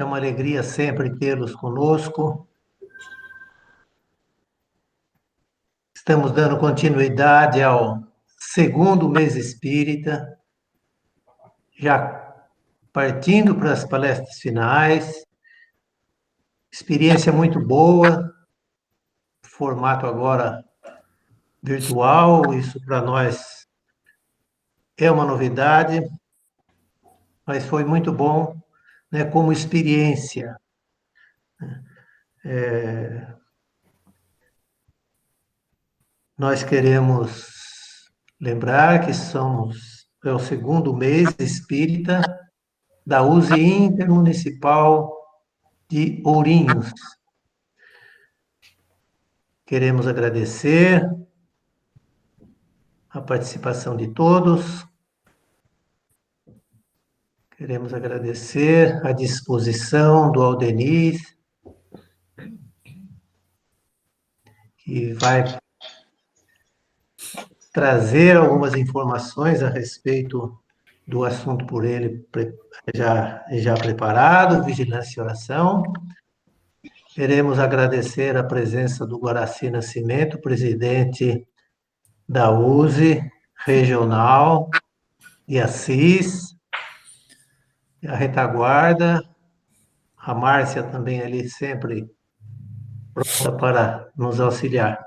É uma alegria sempre tê-los conosco. Estamos dando continuidade ao segundo mês espírita, já partindo para as palestras finais. Experiência muito boa, formato agora virtual, isso para nós é uma novidade, mas foi muito bom, né, como experiência. Nós queremos lembrar que é o segundo mês espírita da USE Intermunicipal de Ourinhos. Queremos agradecer a participação de todos, queremos agradecer a disposição do Aldenis, que vai trazer algumas informações a respeito do assunto por ele já preparado, vigilância e oração. Queremos agradecer a presença do Guaraci Nascimento, presidente da USE Regional de Assis, a retaguarda, a Márcia também ali sempre pronta para nos auxiliar.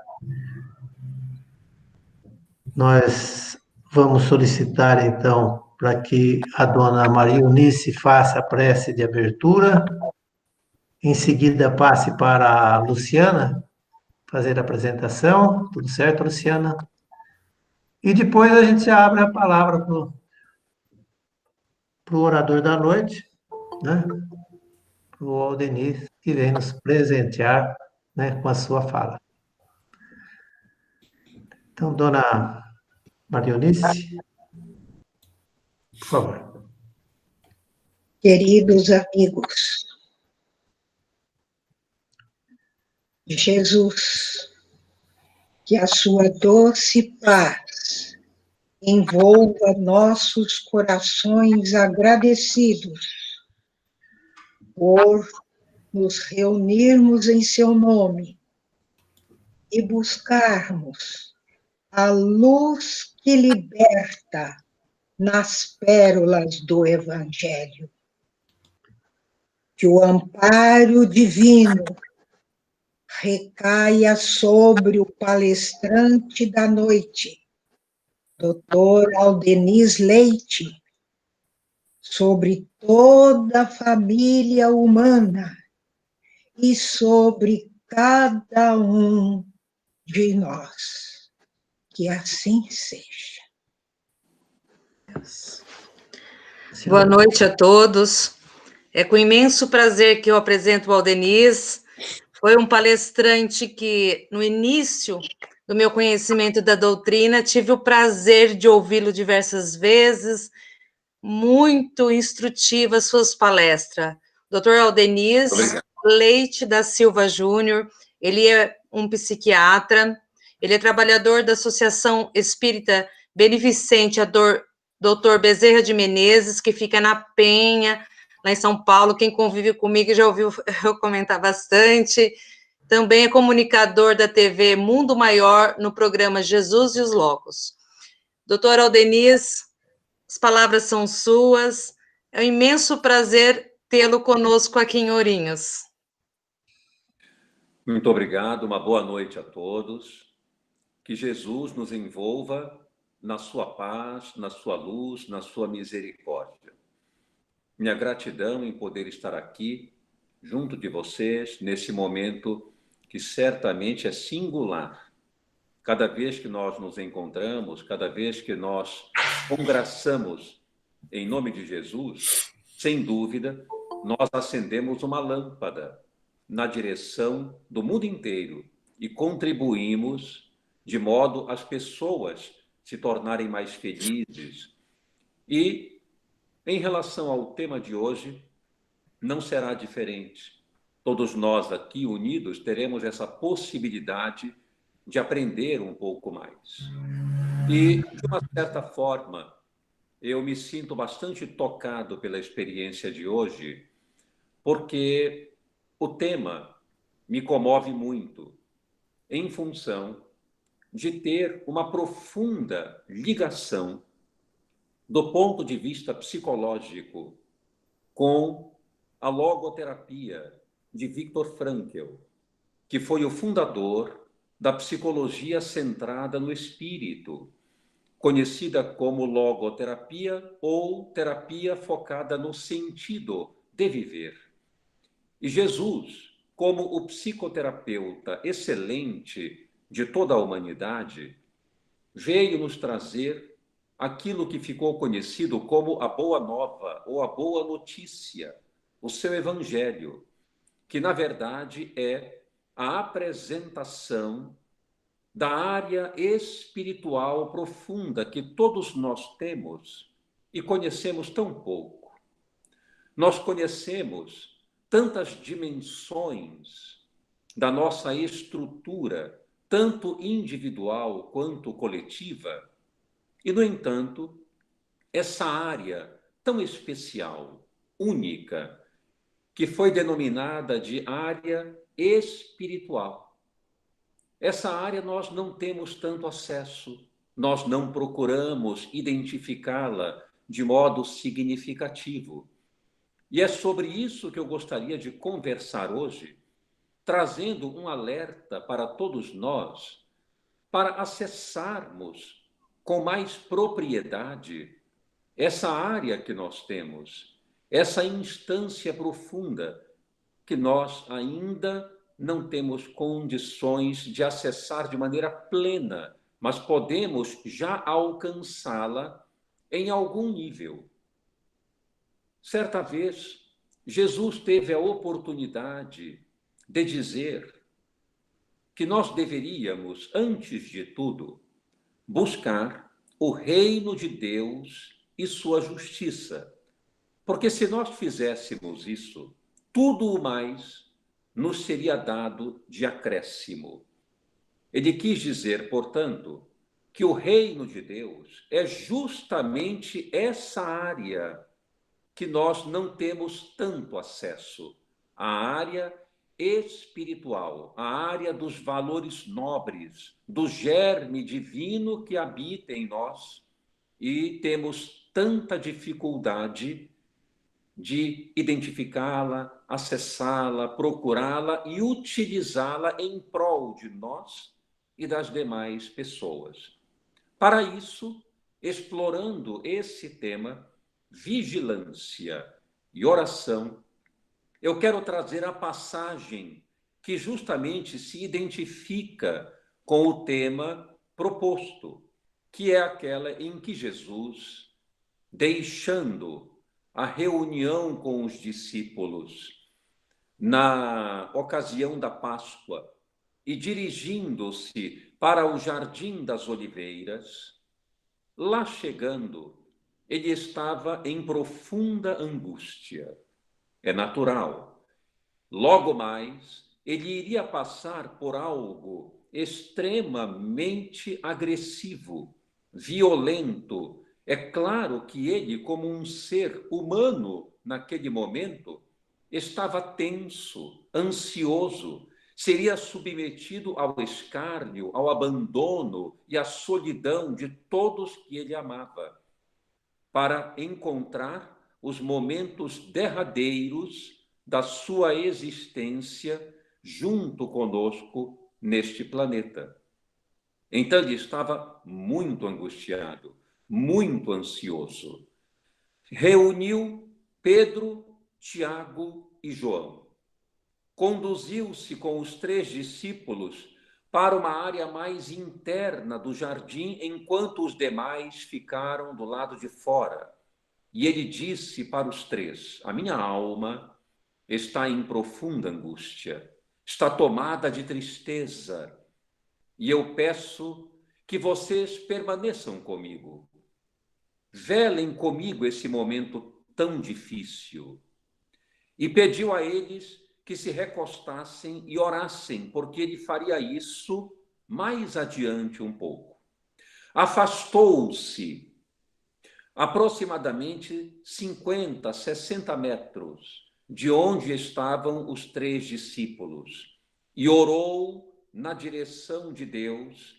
Nós vamos solicitar, então, para que a dona Maria Eunice faça a prece de abertura, em seguida passe para a Luciana fazer a apresentação, tudo certo, Luciana? E depois a gente abre a palavra para o orador da noite, né? Para o Aldenir, que vem nos presentear, né, com a sua fala. Então, dona Maria Eunice, por favor. Queridos amigos, Jesus, que a sua doce paz envolva nossos corações agradecidos por nos reunirmos em seu nome e buscarmos a luz que liberta nas pérolas do Evangelho. Que o amparo divino recaia sobre o palestrante da noite, Dr. Aldenis Leite, sobre toda a família humana e sobre cada um de nós. Que assim seja. Boa noite a todos. É com imenso prazer que eu apresento o Aldenis. Foi um palestrante que, no início do meu conhecimento da doutrina, tive o prazer de ouvi-lo diversas vezes, muito instrutiva as suas palestras. Dr. Aldenis Leite da Silva Júnior, ele é um psiquiatra, ele é trabalhador da Associação Espírita Beneficente Dr. Bezerra de Menezes, que fica na Penha, lá em São Paulo. Quem convive comigo já ouviu eu comentar bastante. Também é comunicador da TV Mundo Maior, no programa Jesus e os Loucos. Doutor Aldenis, as palavras são suas. É um imenso prazer tê-lo conosco aqui em Ourinhos. Muito obrigado, uma boa noite a todos. Que Jesus nos envolva na sua paz, na sua luz, na sua misericórdia. Minha gratidão em poder estar aqui, junto de vocês, nesse momento que certamente é singular. Cada vez que nós nos encontramos, cada vez que nós congraçamos em nome de Jesus, sem dúvida, nós acendemos uma lâmpada na direção do mundo inteiro e contribuímos de modo as pessoas se tornarem mais felizes. E, em relação ao tema de hoje, não será diferente. Todos nós aqui unidos teremos essa possibilidade de aprender um pouco mais. E, de uma certa forma, eu me sinto bastante tocado pela experiência de hoje, porque o tema me comove muito, em função de ter uma profunda ligação do ponto de vista psicológico com a logoterapia de Viktor Frankl, que foi o fundador da psicologia centrada no espírito, conhecida como logoterapia ou terapia focada no sentido de viver. E Jesus, como o psicoterapeuta excelente de toda a humanidade, veio nos trazer aquilo que ficou conhecido como a boa nova ou a boa notícia, o seu evangelho, que na verdade é a apresentação da área espiritual profunda que todos nós temos e conhecemos tão pouco. Nós conhecemos tantas dimensões da nossa estrutura, tanto individual quanto coletiva, e, no entanto, essa área tão especial, única, que foi denominada de área espiritual. Essa área nós não temos tanto acesso, nós não procuramos identificá-la de modo significativo. E é sobre isso que eu gostaria de conversar hoje, trazendo um alerta para todos nós, para acessarmos com mais propriedade essa área que nós temos, essa instância profunda que nós ainda não temos condições de acessar de maneira plena, mas podemos já alcançá-la em algum nível. Certa vez, Jesus teve a oportunidade de dizer que nós deveríamos, antes de tudo, buscar o reino de Deus e sua justiça. Porque se nós fizéssemos isso, tudo o mais nos seria dado de acréscimo. Ele quis dizer, portanto, que o reino de Deus é justamente essa área que nós não temos tanto acesso, a área espiritual, a área dos valores nobres, do germe divino que habita em nós, e temos tanta dificuldade de identificá-la, acessá-la, procurá-la e utilizá-la em prol de nós e das demais pessoas. Para isso, explorando esse tema, vigilância e oração, eu quero trazer a passagem que justamente se identifica com o tema proposto, que é aquela em que Jesus, deixando a reunião com os discípulos na ocasião da Páscoa e dirigindo-se para o Jardim das Oliveiras, lá chegando, ele estava em profunda angústia. É natural. Logo mais, ele iria passar por algo extremamente agressivo, violento. É claro que ele, como um ser humano, naquele momento, estava tenso, ansioso, seria submetido ao escárnio, ao abandono e à solidão de todos que ele amava, para encontrar os momentos derradeiros da sua existência junto conosco neste planeta. Então ele estava muito angustiado, muito ansioso. Reuniu Pedro, Tiago e João. Conduziu-se com os 3 discípulos para uma área mais interna do jardim, enquanto os demais ficaram do lado de fora. E ele disse para os 3: a minha alma está em profunda angústia, está tomada de tristeza, e eu peço que vocês permaneçam comigo. Velem comigo esse momento tão difícil. E pediu a eles que se recostassem e orassem, porque ele faria isso mais adiante um pouco. Afastou-se aproximadamente 50, 60 metros de onde estavam os 3 discípulos e orou na direção de Deus,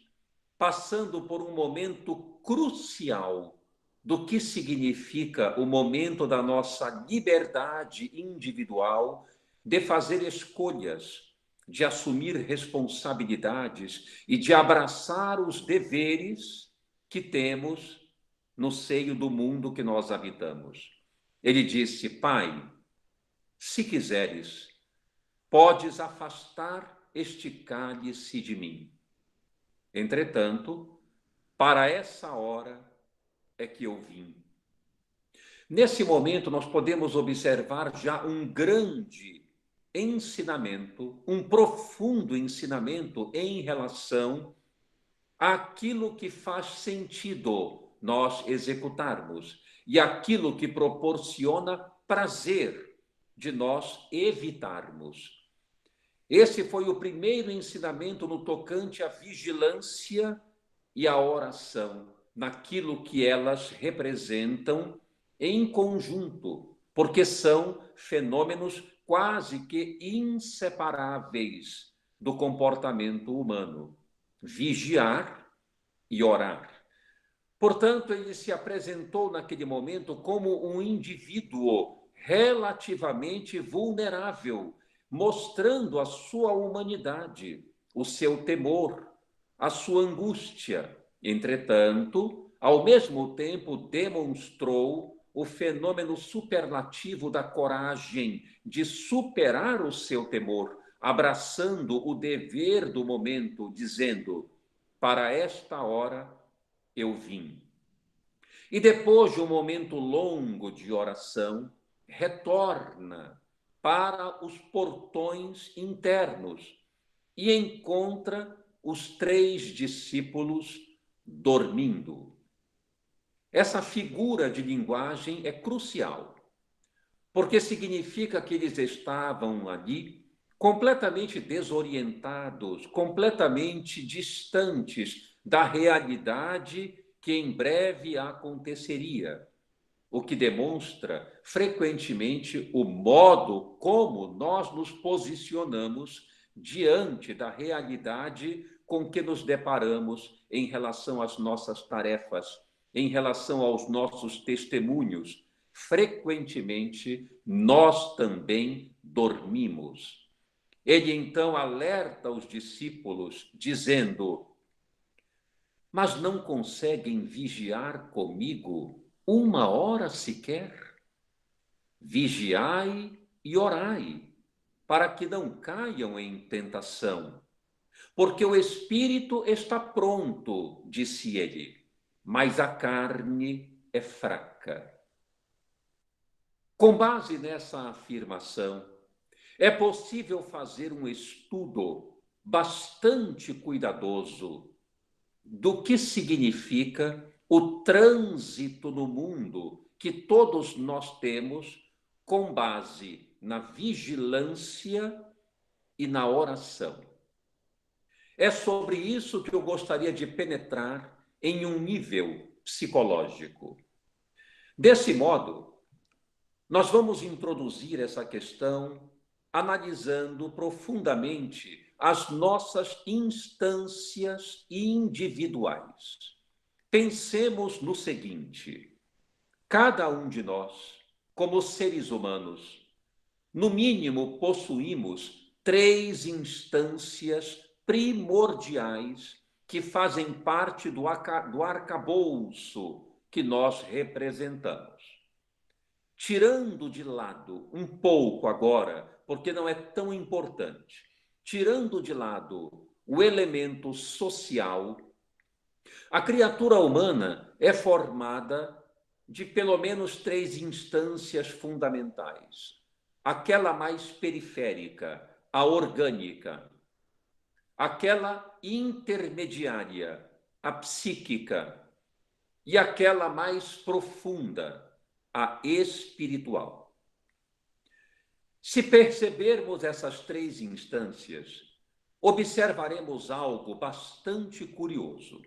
passando por um momento crucial do que significa o momento da nossa liberdade individual de fazer escolhas, de assumir responsabilidades e de abraçar os deveres que temos no seio do mundo que nós habitamos. Ele disse: Pai, se quiseres, podes afastar este cálice de mim. Entretanto, para essa hora é que eu vim. Nesse momento, nós podemos observar já um grande ensinamento, um profundo ensinamento em relação àquilo que faz sentido nós executarmos e aquilo que proporciona prazer de nós evitarmos. Esse foi o primeiro ensinamento no tocante à vigilância e à oração, naquilo que elas representam em conjunto, porque são fenômenos quase que inseparáveis do comportamento humano: vigiar e orar. Portanto, ele se apresentou naquele momento como um indivíduo relativamente vulnerável, mostrando a sua humanidade, o seu temor, a sua angústia. Entretanto, ao mesmo tempo, demonstrou o fenômeno superlativo da coragem de superar o seu temor, abraçando o dever do momento, dizendo: para esta hora eu vim. E depois de um momento longo de oração, retorna para os portões internos e encontra os 3 discípulos dormindo. Essa figura de linguagem é crucial, porque significa que eles estavam ali completamente desorientados, completamente distantes da realidade que em breve aconteceria, o que demonstra frequentemente o modo como nós nos posicionamos diante da realidade com que nos deparamos em relação às nossas tarefas, em relação aos nossos testemunhos. Frequentemente, nós também dormimos. Ele então alerta os discípulos, dizendo: mas não conseguem vigiar comigo 1 hora sequer? Vigiai e orai, para que não caiam em tentação. Porque o espírito está pronto, disse ele, mas a carne é fraca. Com base nessa afirmação, é possível fazer um estudo bastante cuidadoso do que significa o trânsito no mundo que todos nós temos com base na vigilância e na oração. É sobre isso que eu gostaria de penetrar em um nível psicológico. Desse modo, nós vamos introduzir essa questão analisando profundamente as nossas instâncias individuais. Pensemos no seguinte: cada um de nós, como seres humanos, no mínimo possuímos 3 instâncias primordiais que fazem parte do arcabouço que nós representamos. Tirando de lado um pouco agora, porque não é tão importante, tirando de lado o elemento social, a criatura humana é formada de pelo menos 3 instâncias fundamentais. Aquela mais periférica, a orgânica. Aquela intermediária, a psíquica. E aquela mais profunda, a espiritual. Se percebermos essas 3 instâncias, observaremos algo bastante curioso.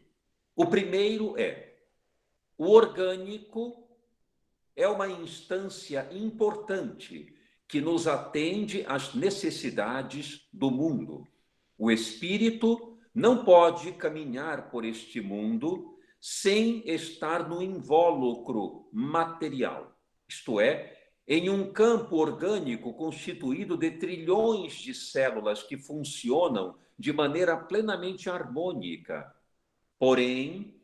O primeiro o orgânico é uma instância importante que nos atende às necessidades do mundo. O espírito não pode caminhar por este mundo sem estar no invólucro material, isto é, em um campo orgânico constituído de trilhões de células que funcionam de maneira plenamente harmônica. Porém,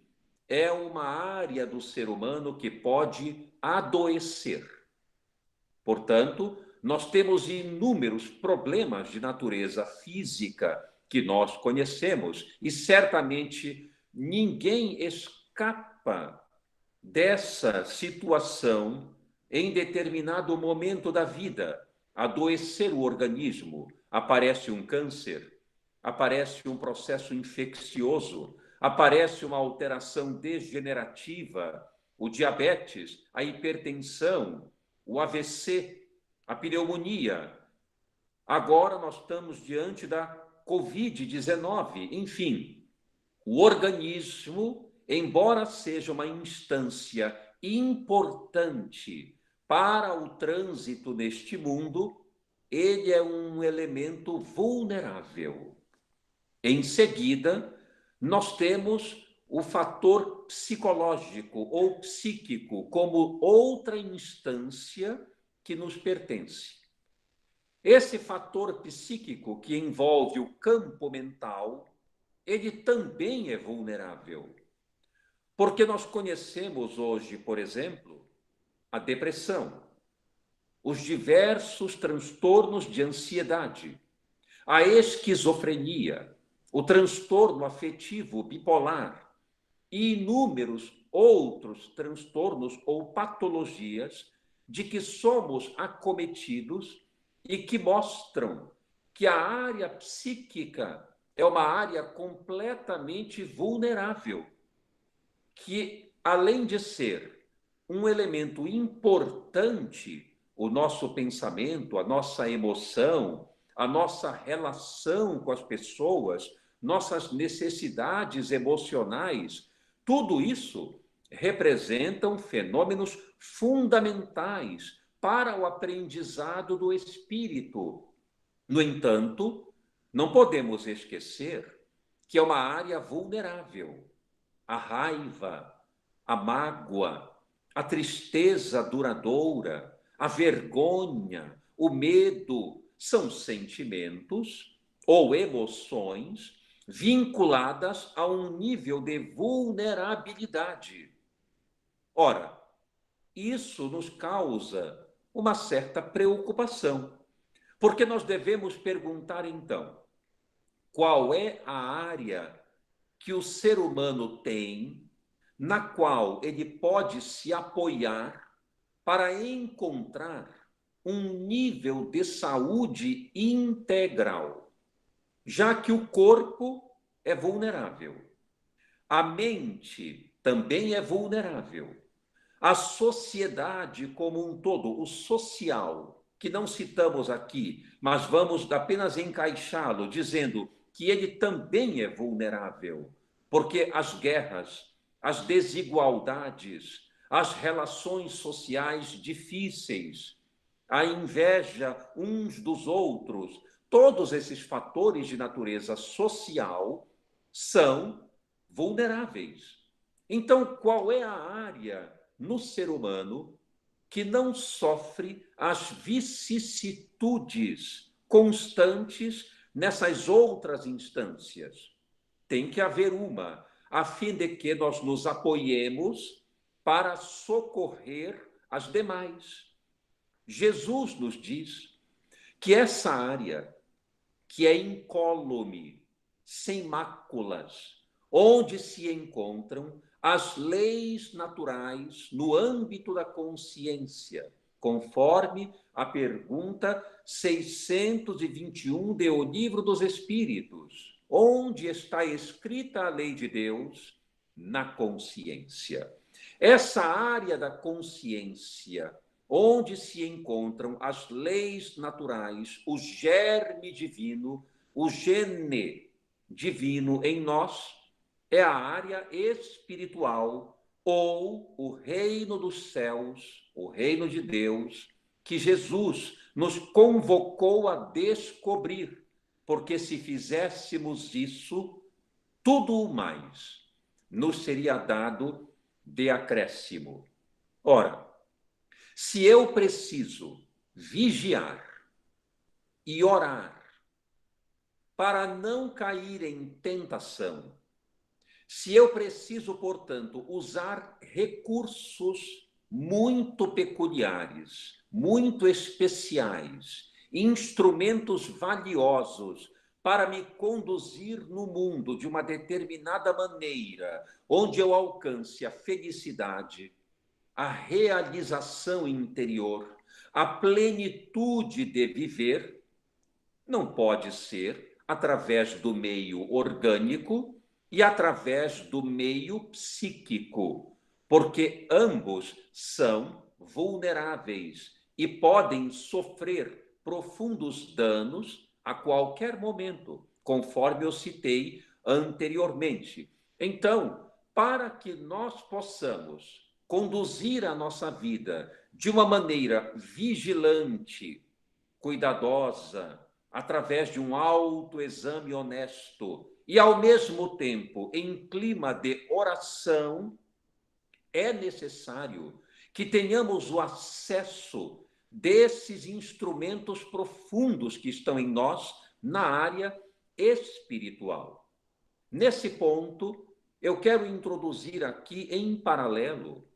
é uma área do ser humano que pode adoecer. Portanto, nós temos inúmeros problemas de natureza física que nós conhecemos e certamente ninguém escapa dessa situação em determinado momento da vida. Adoecer o organismo, aparece um câncer, aparece um processo infeccioso, aparece uma alteração degenerativa, o diabetes, a hipertensão, o AVC, a pneumonia. Agora nós estamos diante da Covid-19. Enfim, o organismo, embora seja uma instância importante para o trânsito neste mundo, ele é um elemento vulnerável. Em seguida, nós temos o fator psicológico ou psíquico como outra instância que nos pertence. Esse fator psíquico que envolve o campo mental, ele também é vulnerável. Porque nós conhecemos hoje, por exemplo, a depressão, os diversos transtornos de ansiedade, a esquizofrenia, o transtorno afetivo bipolar e inúmeros outros transtornos ou patologias de que somos acometidos e que mostram que a área psíquica é uma área completamente vulnerável, que, além de ser um elemento importante, o nosso pensamento, a nossa emoção, a nossa relação com as pessoas, nossas necessidades emocionais, tudo isso representam fenômenos fundamentais para o aprendizado do espírito. No entanto, não podemos esquecer que é uma área vulnerável. A raiva, a mágoa, a tristeza duradoura, a vergonha, o medo são sentimentos ou emoções vinculadas a um nível de vulnerabilidade. Ora, isso nos causa uma certa preocupação, porque nós devemos perguntar então, qual é a área que o ser humano tem, na qual ele pode se apoiar para encontrar um nível de saúde integral, já que o corpo é vulnerável, a mente também é vulnerável, a sociedade como um todo, o social, que não citamos aqui, mas vamos apenas encaixá-lo, dizendo que ele também é vulnerável, porque as guerras, as desigualdades, as relações sociais difíceis, a inveja uns dos outros, todos esses fatores de natureza social são vulneráveis. Então, qual é a área no ser humano que não sofre as vicissitudes constantes nessas outras instâncias? Tem que haver uma, a fim de que nós nos apoiemos para socorrer as demais. Jesus nos diz que essa área, que é incólume, sem máculas, onde se encontram as leis naturais no âmbito da consciência, conforme a pergunta 621 do Livro dos Espíritos, onde está escrita a lei de Deus na consciência. Essa área da consciência, onde se encontram as leis naturais, o germe divino, o gene divino em nós, é a área espiritual ou o reino dos céus, o reino de Deus, que Jesus nos convocou a descobrir, porque se fizéssemos isso, tudo o mais nos seria dado de acréscimo. Ora, se eu preciso vigiar e orar para não cair em tentação, se eu preciso, portanto, usar recursos muito peculiares, muito especiais, instrumentos valiosos para me conduzir no mundo de uma determinada maneira, onde eu alcance a felicidade, a realização interior, a plenitude de viver, não pode ser através do meio orgânico e através do meio psíquico, porque ambos são vulneráveis e podem sofrer profundos danos a qualquer momento, conforme eu citei anteriormente. Então, para que nós possamos conduzir a nossa vida de uma maneira vigilante, cuidadosa, através de um autoexame honesto e, ao mesmo tempo, em clima de oração, é necessário que tenhamos o acesso desses instrumentos profundos que estão em nós na área espiritual. Nesse ponto, eu quero introduzir aqui, em paralelo,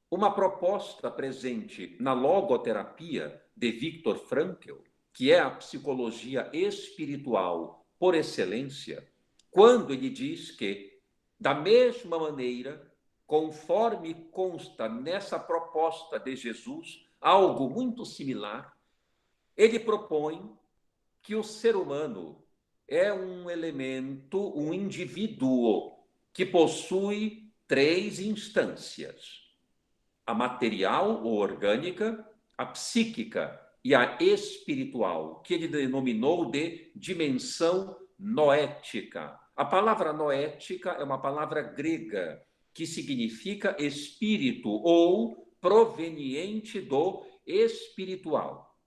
uma proposta presente na logoterapia de Viktor Frankl, que é a psicologia espiritual por excelência, quando ele diz que, da mesma maneira, conforme consta nessa proposta de Jesus, algo muito similar, ele propõe que o ser humano é um elemento, um indivíduo que possui 3 instâncias: a material ou orgânica, a psíquica e a espiritual, que ele denominou de dimensão noética. A palavra noética é uma palavra grega que significa espírito ou proveniente do espiritual.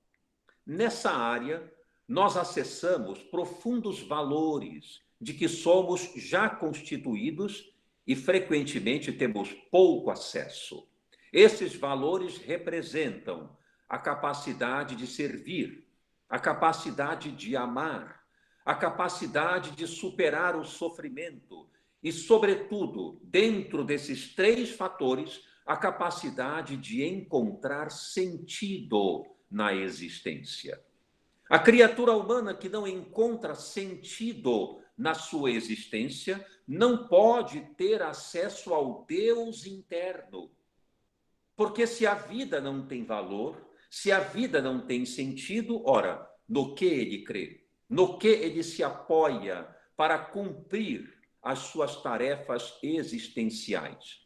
Nessa área, nós acessamos profundos valores de que somos já constituídos e frequentemente temos pouco acesso. Esses valores representam a capacidade de servir, a capacidade de amar, a capacidade de superar o sofrimento e, sobretudo, dentro desses 3 fatores, a capacidade de encontrar sentido na existência. A criatura humana que não encontra sentido na sua existência não pode ter acesso ao Deus interno. Porque se a vida não tem valor, se a vida não tem sentido, ora, no que ele crê? No que ele se apoia para cumprir as suas tarefas existenciais?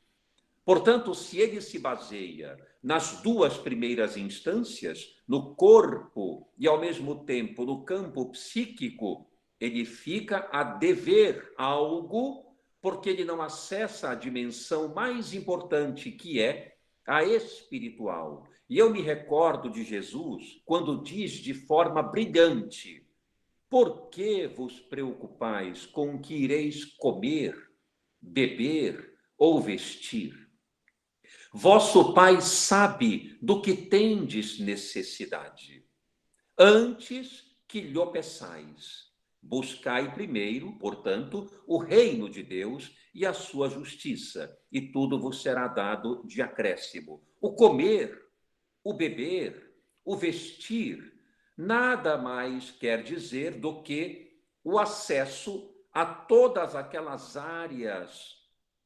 Portanto, se ele se baseia nas 2 primeiras instâncias, no corpo e, ao mesmo tempo, no campo psíquico, ele fica a dever algo, porque ele não acessa a dimensão mais importante, que é a espiritual. E eu me recordo de Jesus quando diz de forma brilhante: por que vos preocupais com o que ireis comer, beber ou vestir? Vosso Pai sabe do que tendes necessidade. Antes que lhe peçais, buscai primeiro, portanto, o reino de Deus e a sua justiça, e tudo vos será dado de acréscimo. O comer, o beber, o vestir, nada mais quer dizer do que o acesso a todas aquelas áreas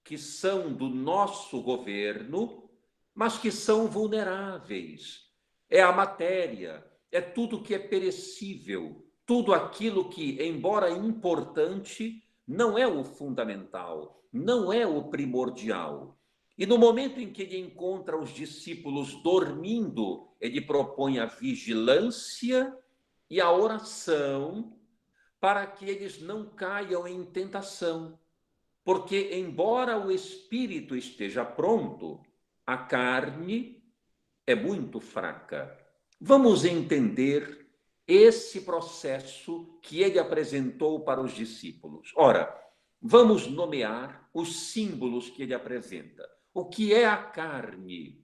que são do nosso governo, mas que são vulneráveis. É a matéria, é tudo que é perecível, tudo aquilo que, embora importante, não é o fundamental, não é o primordial. E no momento em que ele encontra os discípulos dormindo, ele propõe a vigilância e a oração para que eles não caiam em tentação. Porque, embora o espírito esteja pronto, a carne é muito fraca. Vamos entender esse processo que ele apresentou para os discípulos. Ora, vamos nomear os símbolos que ele apresenta. O que é a carne?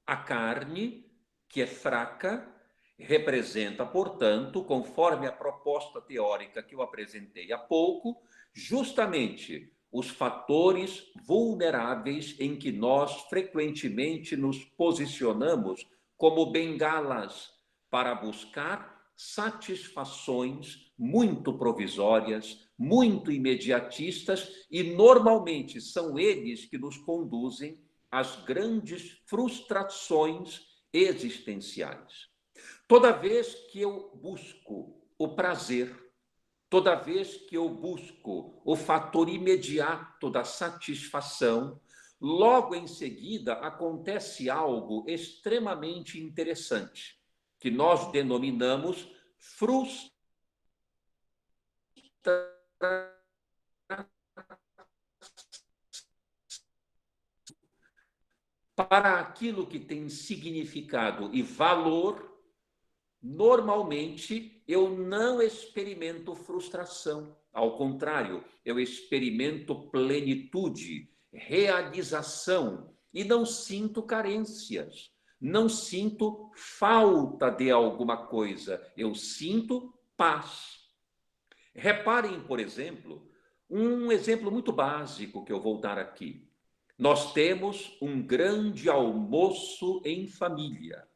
A carne, que é fraca, representa, portanto, conforme a proposta teórica que eu apresentei há pouco, justamente os fatores vulneráveis em que nós frequentemente nos posicionamos como bengalas para buscar satisfações muito provisórias, muito imediatistas, e normalmente são eles que nos conduzem às grandes frustrações existenciais. Toda vez que eu busco o prazer, toda vez que eu busco o fator imediato da satisfação, logo em seguida acontece algo extremamente interessante, que nós denominamos frustração para aquilo que tem significado e valor. Normalmente, eu não experimento frustração. Ao contrário, eu experimento plenitude, realização e não sinto carências, não sinto falta de alguma coisa, eu sinto paz. Reparem, por exemplo, um exemplo muito básico que eu vou dar aqui. Nós temos um grande almoço em família.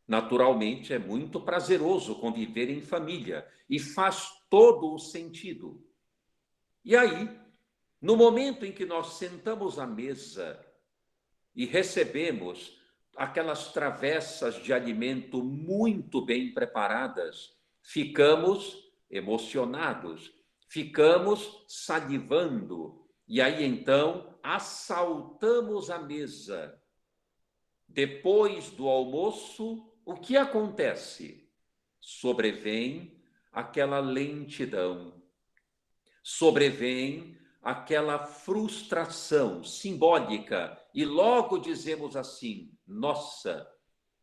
Naturalmente, é muito prazeroso conviver em família e faz todo o sentido. E aí, no momento em que nós sentamos à mesa e recebemos aquelas travessas de alimento muito bem preparadas, ficamos emocionados, ficamos salivando, e aí então assaltamos a mesa. Depois do almoço, o que acontece? Sobrevém aquela lentidão, sobrevém aquela frustração simbólica e logo dizemos assim: nossa,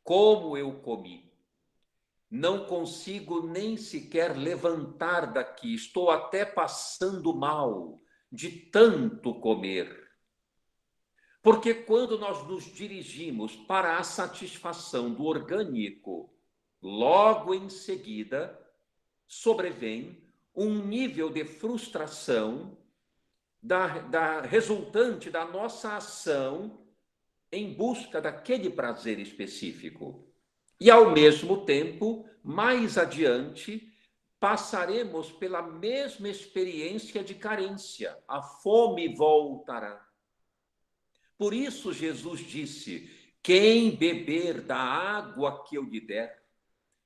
como eu comi! Não consigo nem sequer levantar daqui, estou até passando mal de tanto comer. Porque quando nós nos dirigimos para a satisfação do orgânico, logo em seguida sobrevém um nível de frustração resultante da nossa ação em busca daquele prazer específico. E, ao mesmo tempo, mais adiante, passaremos pela mesma experiência de carência. A fome voltará. Por isso, Jesus disse: quem beber da água que eu lhe der,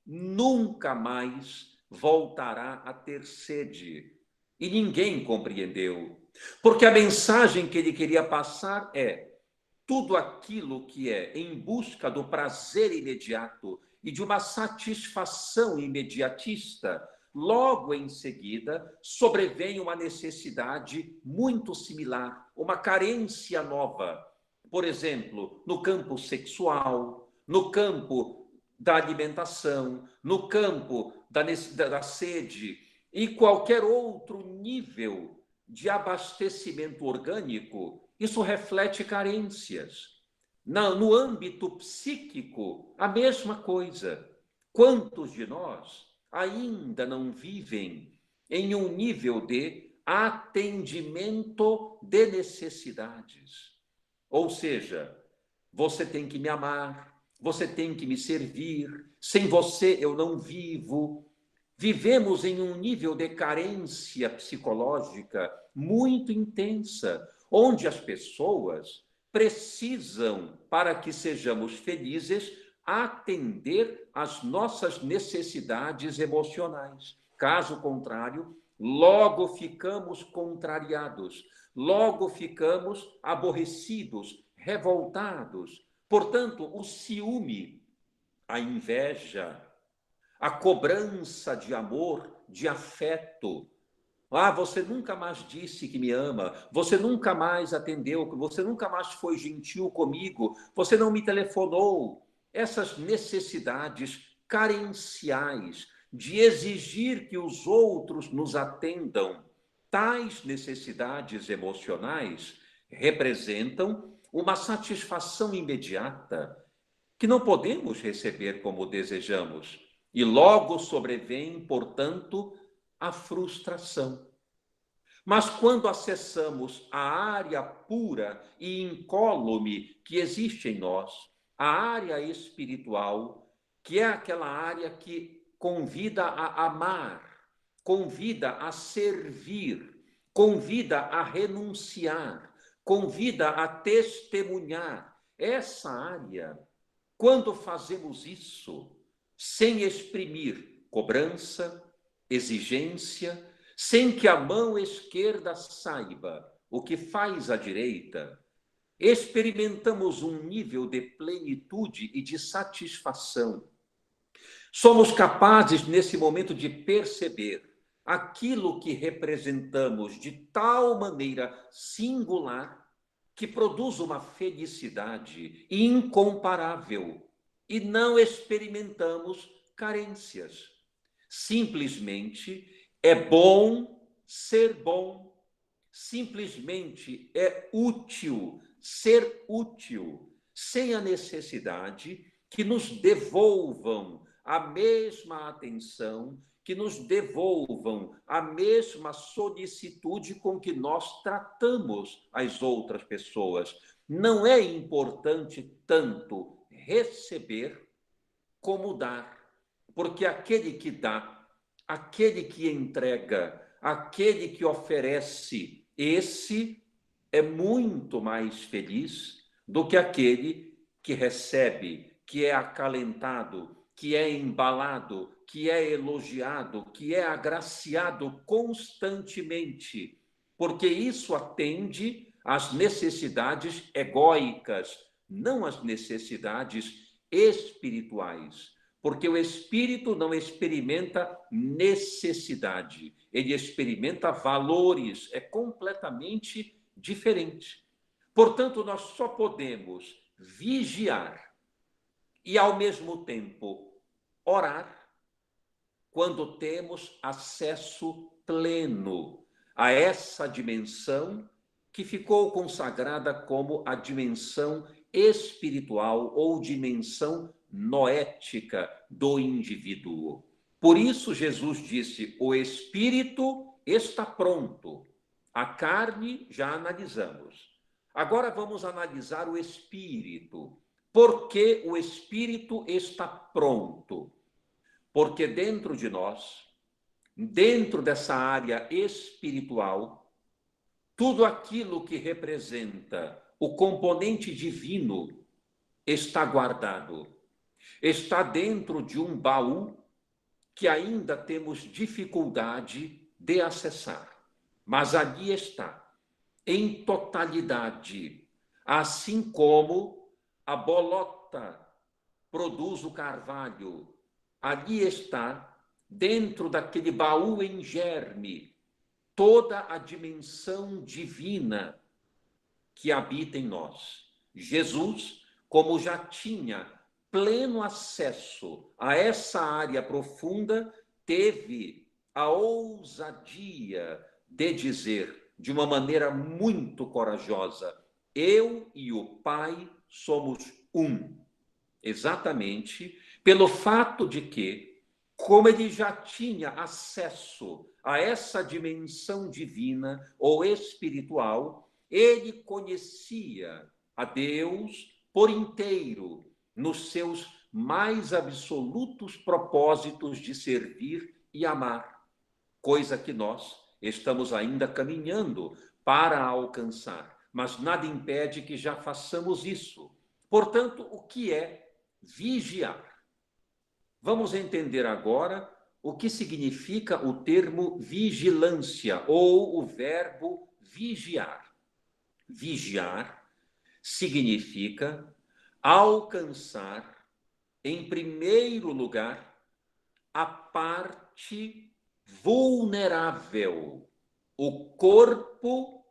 nunca mais voltará a ter sede. E ninguém compreendeu. Porque a mensagem que ele queria passar é: tudo aquilo que é em busca do prazer imediato e de uma satisfação imediatista, logo em seguida sobrevém uma necessidade muito similar, uma carência nova. Por exemplo, no campo sexual, no campo da alimentação, no campo da sede e qualquer outro nível de abastecimento orgânico. Isso reflete carências. No âmbito psíquico, a mesma coisa. Quantos de nós ainda não vivem em um nível de atendimento de necessidades? Ou seja, você tem que me amar, você tem que me servir, sem você eu não vivo. Vivemos em um nível de carência psicológica muito intensa, onde as pessoas precisam, para que sejamos felizes, atender às nossas necessidades emocionais. Caso contrário, logo ficamos contrariados, logo ficamos aborrecidos, revoltados. Portanto, o ciúme, a inveja, a cobrança de amor, de afeto. Ah, você nunca mais disse que me ama, você nunca mais atendeu, você nunca mais foi gentil comigo, você não me telefonou. essas necessidades carenciais de exigir que os outros nos atendam. Tais necessidades emocionais representam uma satisfação imediata que não podemos receber como desejamos. E logo sobrevém, portanto, a frustração. Mas quando acessamos a área pura e incólume que existe em nós, a área espiritual, que é aquela área que convida a amar, convida a servir, convida a renunciar, convida a testemunhar. Essa área, quando fazemos isso, sem exprimir cobrança, exigência, sem que a mão esquerda saiba o que faz a direita, experimentamos um nível de plenitude e de satisfação. Somos capazes, nesse momento, de perceber aquilo que representamos de tal maneira singular que produz uma felicidade incomparável e não experimentamos carências. Simplesmente é bom ser bom, simplesmente é útil ser útil, sem a necessidade que nos devolvam a mesma atenção, que nos devolvam a mesma solicitude com que nós tratamos as outras pessoas. Não é importante tanto receber como dar, porque aquele que dá, aquele que entrega, aquele que oferece, esse é muito mais feliz do que aquele que recebe, que é acalentado, que é embalado, que é elogiado, que é agraciado constantemente, porque isso atende às necessidades egóicas, não às necessidades espirituais. Porque o espírito não experimenta necessidade, ele experimenta valores, é completamente diferente. Portanto, nós só podemos vigiar e, ao mesmo tempo, orar quando temos acesso pleno a essa dimensão que ficou consagrada como a dimensão espiritual ou dimensão noética do indivíduo. Por isso, Jesus disse: o espírito está pronto, a carne já analisamos. Agora vamos analisar o espírito. Por que o espírito está pronto? Porque dentro de nós, dentro dessa área espiritual, tudo aquilo que representa o componente divino está guardado. Está dentro de um baú que ainda temos dificuldade de acessar. Mas ali está, em totalidade, assim como a bolota produz o carvalho. Ali está, dentro daquele baú em germe, toda a dimensão divina que habita em nós. Jesus, como já tinha pleno acesso a essa área profunda, teve a ousadia de dizer, de uma maneira muito corajosa: eu e o Pai somos um. Exatamente pelo fato de que, como ele já tinha acesso a essa dimensão divina ou espiritual, ele conhecia a Deus por inteiro, nos seus mais absolutos propósitos de servir e amar, coisa que nós estamos ainda caminhando para alcançar, mas nada impede que já façamos isso. Portanto, o que é vigiar? Vamos entender agora o que significa o termo vigilância ou o verbo vigiar. Vigiar significa alcançar, em primeiro lugar, a parte vulnerável, o corpo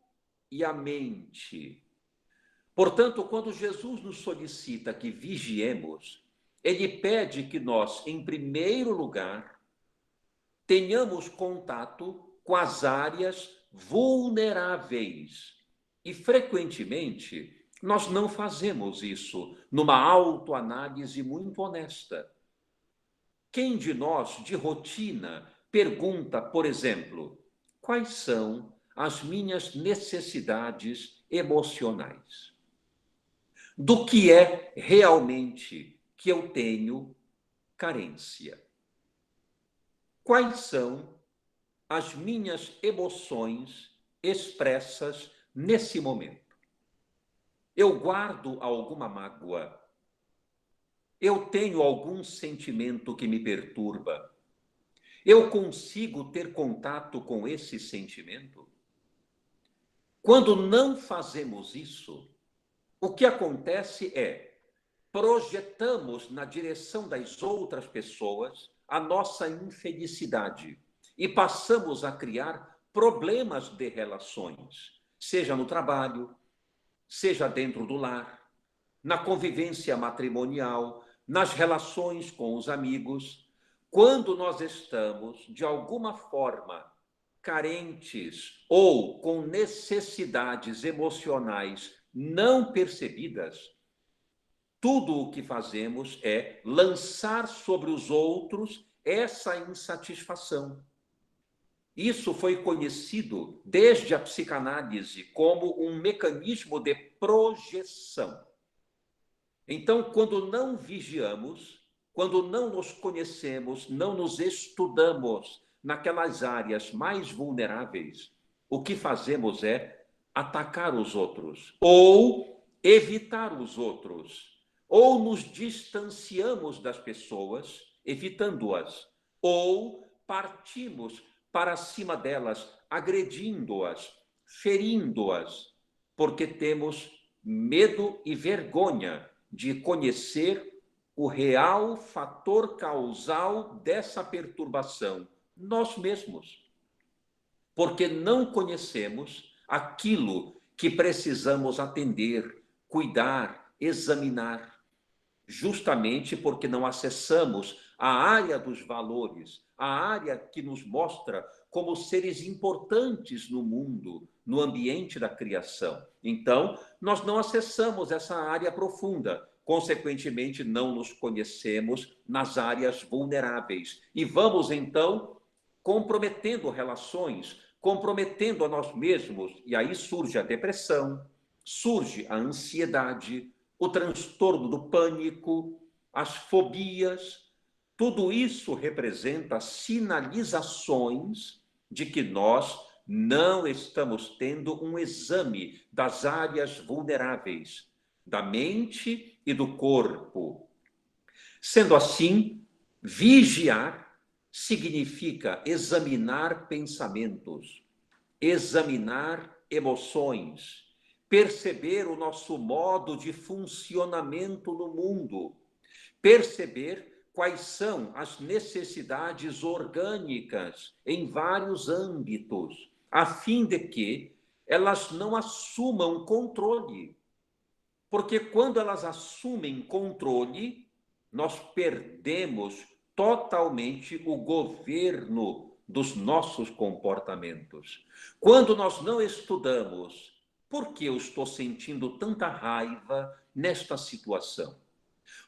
e a mente. Portanto, quando Jesus nos solicita que vigiemos, ele pede que nós, em primeiro lugar, tenhamos contato com as áreas vulneráveis. E, frequentemente, nós não fazemos isso numa autoanálise muito honesta. Quem de nós, de rotina, pergunta, por exemplo, quais são as minhas necessidades emocionais? Do que é realmente que eu tenho carência? Quais são as minhas emoções expressas nesse momento? Eu guardo alguma mágoa? Eu tenho algum sentimento que me perturba? Eu consigo ter contato com esse sentimento? Quando não fazemos isso, o que acontece é projetamos na direção das outras pessoas a nossa infelicidade e passamos a criar problemas de relações, seja no trabalho, seja dentro do lar, na convivência matrimonial, nas relações com os amigos. Quando nós estamos, de alguma forma, carentes ou com necessidades emocionais não percebidas, tudo o que fazemos é lançar sobre os outros essa insatisfação. Isso foi conhecido desde a psicanálise como um mecanismo de projeção. Então, quando não vigiamos, quando não nos conhecemos, não nos estudamos naquelas áreas mais vulneráveis, o que fazemos é atacar os outros ou evitar os outros. Ou nos distanciamos das pessoas, evitando-as, ou partimos para cima delas, agredindo-as, ferindo-as, porque temos medo e vergonha de conhecer o real fator causal dessa perturbação, nós mesmos. Porque não conhecemos aquilo que precisamos atender, cuidar, examinar. Justamente porque não acessamos a área dos valores, a área que nos mostra como seres importantes no mundo, no ambiente da criação. Então, nós não acessamos essa área profunda, consequentemente, não nos conhecemos nas áreas vulneráveis. E vamos, então, comprometendo relações, comprometendo a nós mesmos, e aí surge a depressão, surge a ansiedade, o transtorno do pânico, as fobias, tudo isso representa sinalizações de que nós não estamos tendo um exame das áreas vulneráveis, da mente e do corpo. Sendo assim, vigiar significa examinar pensamentos, examinar emoções, perceber o nosso modo de funcionamento no mundo, perceber quais são as necessidades orgânicas em vários âmbitos, a fim de que elas não assumam controle. Porque quando elas assumem controle, nós perdemos totalmente o governo dos nossos comportamentos. Quando nós não estudamos por que eu estou sentindo tanta raiva nesta situação?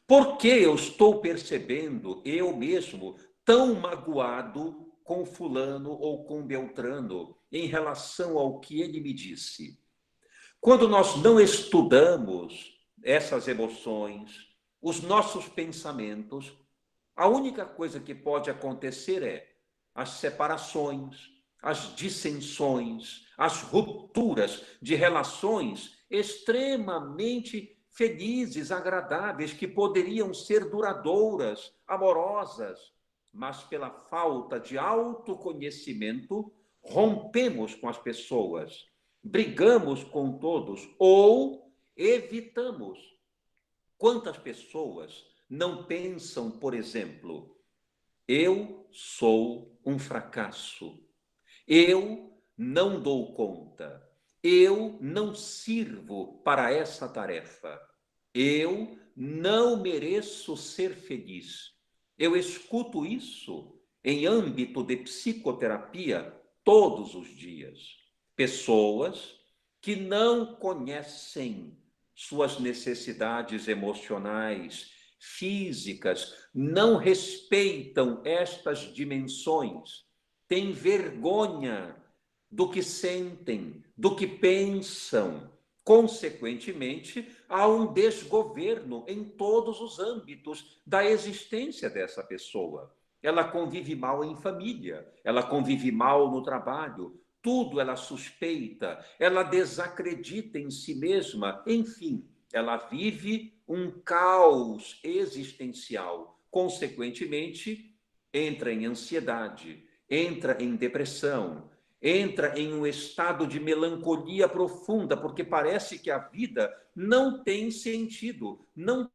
Por que eu estou percebendo eu mesmo tão magoado com fulano ou com Beltrano em relação ao que ele me disse? Quando nós não estudamos essas emoções, os nossos pensamentos, a única coisa que pode acontecer é as separações, as dissensões, as rupturas de relações extremamente felizes, agradáveis, que poderiam ser duradouras, amorosas, mas pela falta de autoconhecimento, rompemos com as pessoas, brigamos com todos ou evitamos. Quantas pessoas não pensam, por exemplo, eu sou um fracasso, eu não dou conta, eu não sirvo para essa tarefa, eu não mereço ser feliz. Eu escuto isso em âmbito de psicoterapia todos os dias. Pessoas que não conhecem suas necessidades emocionais, físicas, não respeitam estas dimensões, têm vergonha do que sentem, do que pensam. Consequentemente, há um desgoverno em todos os âmbitos da existência dessa pessoa. Ela convive mal em família, ela convive mal no trabalho, tudo ela suspeita, ela desacredita em si mesma, enfim, ela vive um caos existencial. Consequentemente, entra em ansiedade, entra em depressão, entra em um estado de melancolia profunda, porque parece que a vida não tem sentido, não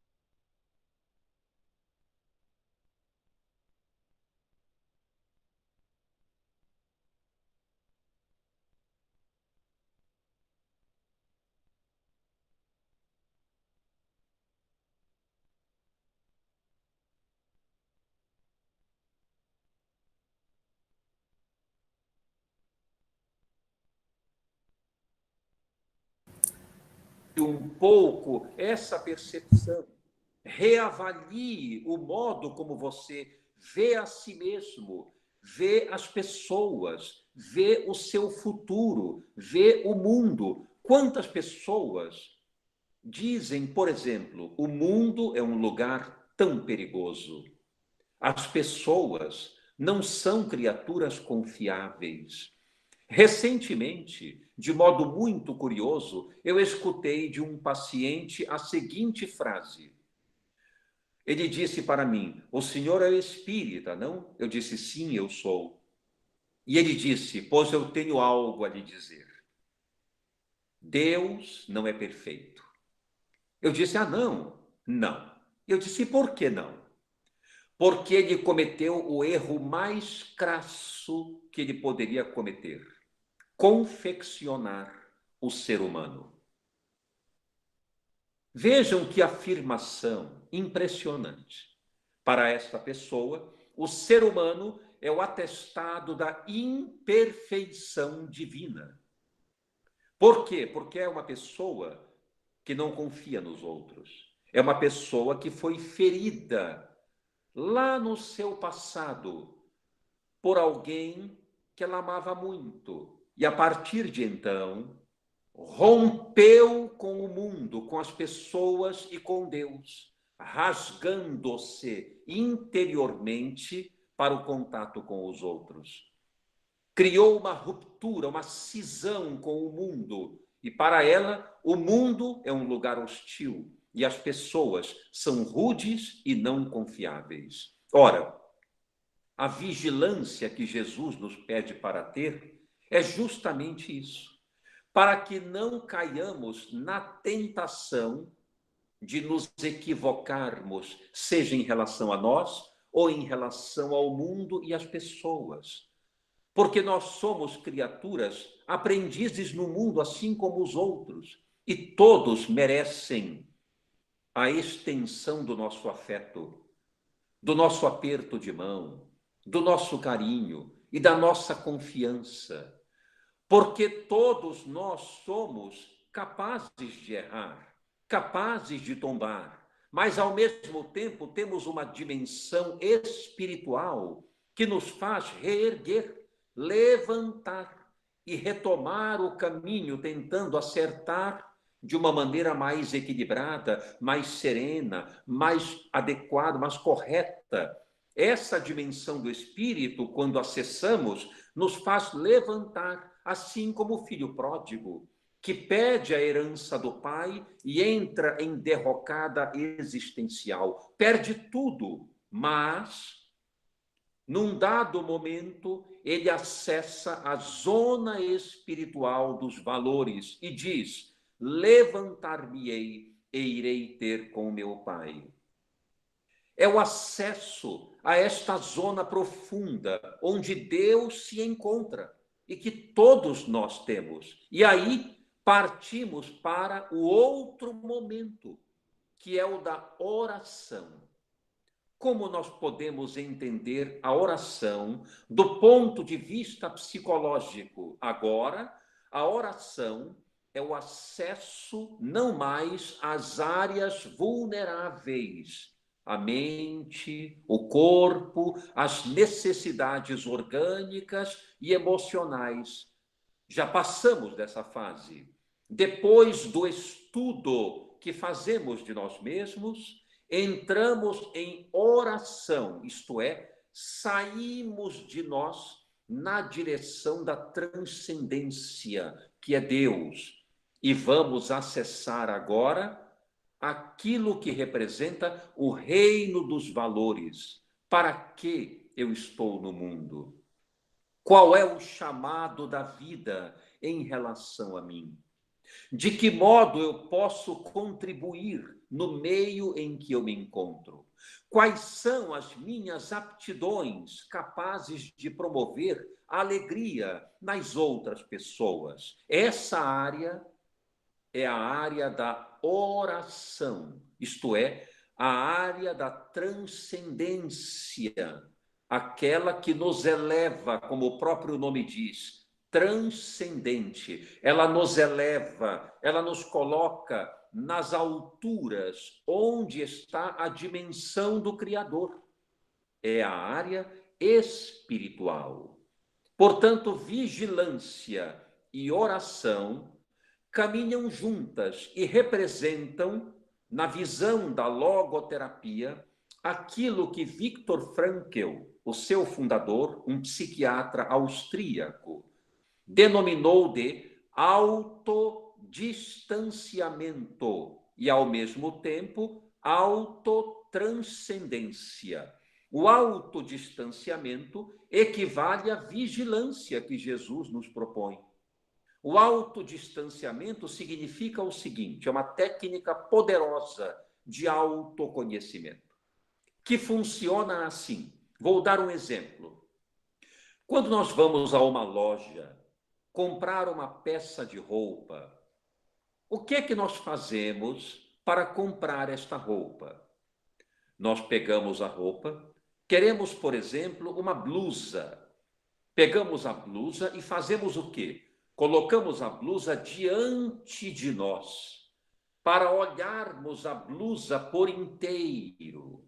um pouco essa percepção. Reavalie o modo como você vê a si mesmo, vê as pessoas, vê o seu futuro, vê o mundo. Quantas pessoas dizem, por exemplo, o mundo é um lugar tão perigoso. As pessoas não são criaturas confiáveis. Recentemente, de modo muito curioso, eu escutei de um paciente a seguinte frase. Ele disse para mim: o senhor é espírita, não? Eu disse: sim, eu sou. E ele disse: pois eu tenho algo a lhe dizer. Deus não é perfeito. Eu disse: ah, não, não. Eu disse: por que não? Porque ele cometeu o erro mais crasso que ele poderia cometer: confeccionar o ser humano. Vejam que afirmação impressionante. Para esta pessoa, o ser humano é o atestado da imperfeição divina. Por quê? Porque é uma pessoa que não confia nos outros. É uma pessoa que foi ferida lá no seu passado por alguém que ela amava muito. E a partir de então, rompeu com o mundo, com as pessoas e com Deus, rasgando-se interiormente para o contato com os outros. Criou uma ruptura, uma cisão com o mundo, e para ela o mundo é um lugar hostil e as pessoas são rudes e não confiáveis. Ora, a vigilância que Jesus nos pede para ter é justamente isso, para que não caiamos na tentação de nos equivocarmos, seja em relação a nós ou em relação ao mundo e às pessoas. Porque nós somos criaturas aprendizes no mundo, assim como os outros, e todos merecem a extensão do nosso afeto, do nosso aperto de mão, do nosso carinho e da nossa confiança. Porque todos nós somos capazes de errar, capazes de tombar, mas ao mesmo tempo temos uma dimensão espiritual que nos faz reerguer, levantar e retomar o caminho, tentando acertar de uma maneira mais equilibrada, mais serena, mais adequada, mais correta. Essa dimensão do espírito, quando acessamos, nos faz levantar, assim como o filho pródigo, que pede a herança do pai e entra em derrocada existencial. Perde tudo, mas, num dado momento, ele acessa a zona espiritual dos valores e diz: levantar-me-ei e irei ter com meu pai. É o acesso a esta zona profunda, onde Deus se encontra e que todos nós temos. E aí partimos para o outro momento, que é o da oração. Como nós podemos entender a oração do ponto de vista psicológico? Agora, a oração é o acesso não mais às áreas vulneráveis, a mente, o corpo, as necessidades orgânicas e emocionais. Já passamos dessa fase. Depois do estudo que fazemos de nós mesmos, entramos em oração, isto é, saímos de nós na direção da transcendência, que é Deus, e vamos acessar agora aquilo que representa o reino dos valores. Para que eu estou no mundo? Qual é o chamado da vida em relação a mim? De que modo eu posso contribuir no meio em que eu me encontro? Quais são as minhas aptidões capazes de promover a alegria nas outras pessoas? Essa área é a área da oração, isto é, a área da transcendência, aquela que nos eleva, como o próprio nome diz, transcendente. Ela nos eleva, ela nos coloca nas alturas onde está a dimensão do Criador. É a área espiritual. Portanto, vigilância e oração caminham juntas e representam, na visão da logoterapia, aquilo que Viktor Frankl, o seu fundador, um psiquiatra austríaco, denominou de autodistanciamento e, ao mesmo tempo, autotranscendência. O autodistanciamento equivale à vigilância que Jesus nos propõe. O autodistanciamento significa o seguinte: é uma técnica poderosa de autoconhecimento, que funciona assim. Vou dar um exemplo. Quando nós vamos a uma loja comprar uma peça de roupa, o que é que nós fazemos para comprar esta roupa? Nós pegamos a roupa, queremos, por exemplo, uma blusa. Pegamos a blusa e fazemos o quê? Colocamos a blusa diante de nós, para olharmos a blusa por inteiro.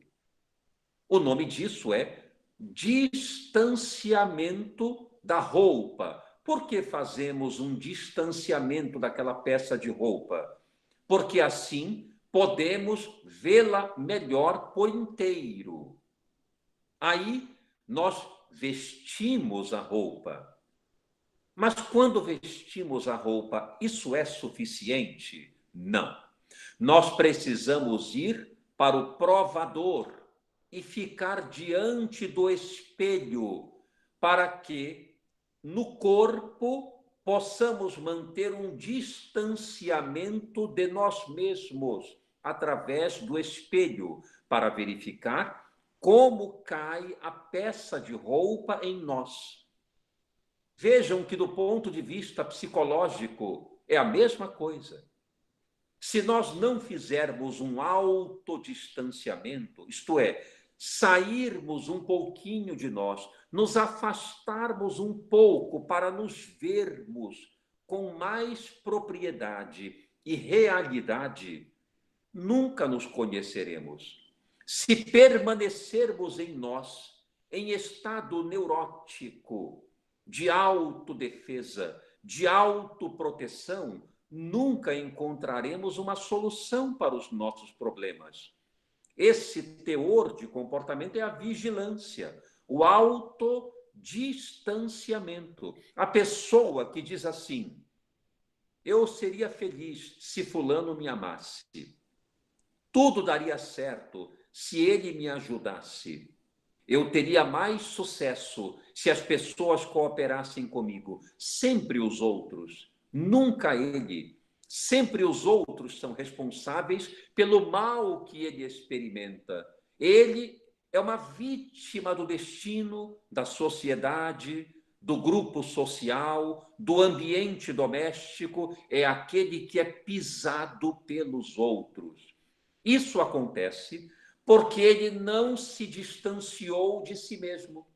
O nome disso é distanciamento da roupa. Por que fazemos um distanciamento daquela peça de roupa? Porque assim podemos vê-la melhor por inteiro. Aí nós vestimos a roupa. Mas quando vestimos a roupa, isso é suficiente? Não. Nós precisamos ir para o provador e ficar diante do espelho, para que no corpo possamos manter um distanciamento de nós mesmos através do espelho, para verificar como cai a peça de roupa em nós. Vejam que, do ponto de vista psicológico, é a mesma coisa. Se nós não fizermos um autodistanciamento, isto é, sairmos um pouquinho de nós, nos afastarmos um pouco para nos vermos com mais propriedade e realidade, nunca nos conheceremos. Se permanecermos em nós, em estado neurótico, de autodefesa, de autoproteção, nunca encontraremos uma solução para os nossos problemas. Esse teor de comportamento é a vigilância, o autodistanciamento. A pessoa que diz assim: eu seria feliz se fulano me amasse. Tudo daria certo se ele me ajudasse. Eu teria mais sucesso se as pessoas cooperassem comigo. Sempre os outros, nunca ele. Sempre os outros são responsáveis pelo mal que ele experimenta. Ele é uma vítima do destino, da sociedade, do grupo social, do ambiente doméstico. É aquele que é pisado pelos outros. Isso acontece porque ele não se distanciou de si mesmo